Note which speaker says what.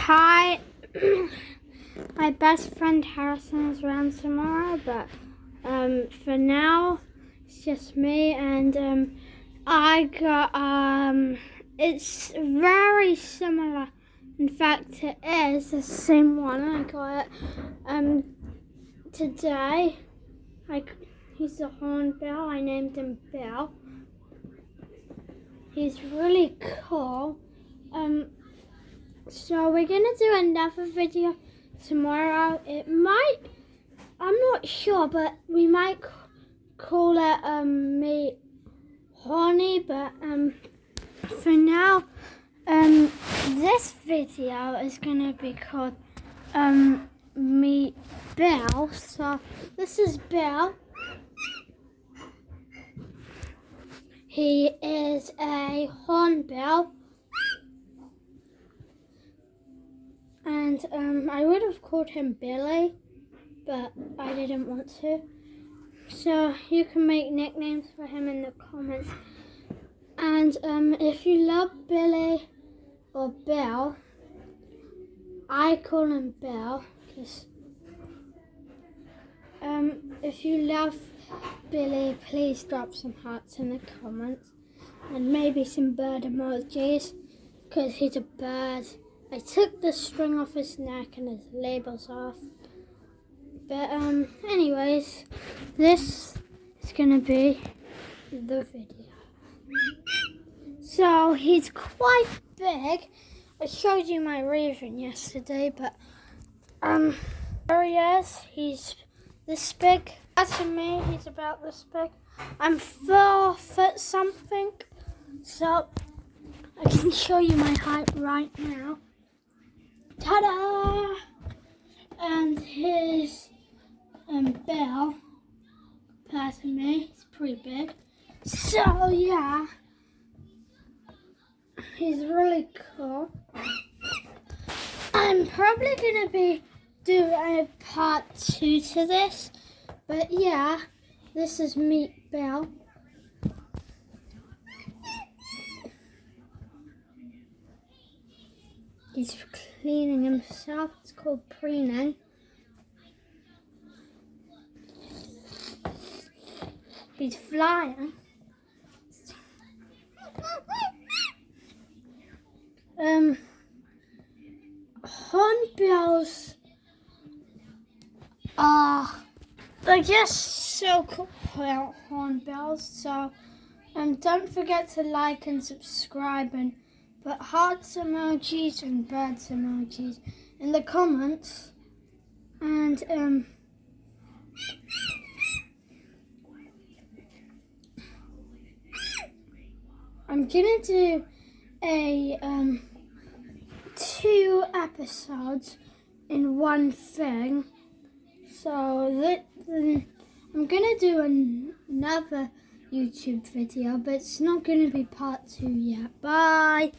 Speaker 1: Hi, my best friend Harrison is around tomorrow, but for now it's just me, and I got it's very similar. In fact, it is the same one. I got it today. He's a hornbill. I named him Bill. He's really cool. So we're gonna do another video tomorrow. I'm not sure, but we might call it me horny, but for now this video is gonna be called me Bill. So this is Bill. He is a hornbill. And I would have called him Billy, but I didn't want to. So you can make nicknames for him in the comments. And if you love Billy or Bill, I call him Bill. Because if you love Billy, please drop some hearts in the comments. And maybe some bird emojis, because he's a bird. I took the string off his neck and his label's off. But anyways, this is gonna be the video. So he's quite big. I showed you my raven yesterday, but there he is. He's this big. As for me, he's about this big. I'm 4 foot something, so I can show you my height right now. Ta-da! And his bill, past me, it's pretty big. So yeah, he's really cool. I'm probably gonna be doing a part 2 to this, but yeah, this is Meet Bill. He's cleaning himself. It's called preening. He's flying. Hornbills are, I guess, so cool. Well, hornbills. So, don't forget to like and subscribe and put hearts emojis and birds emojis in the comments. And I'm gonna do a 2 episodes in one thing. So I'm gonna do another YouTube video, but it's not gonna be part 2 yet. Bye.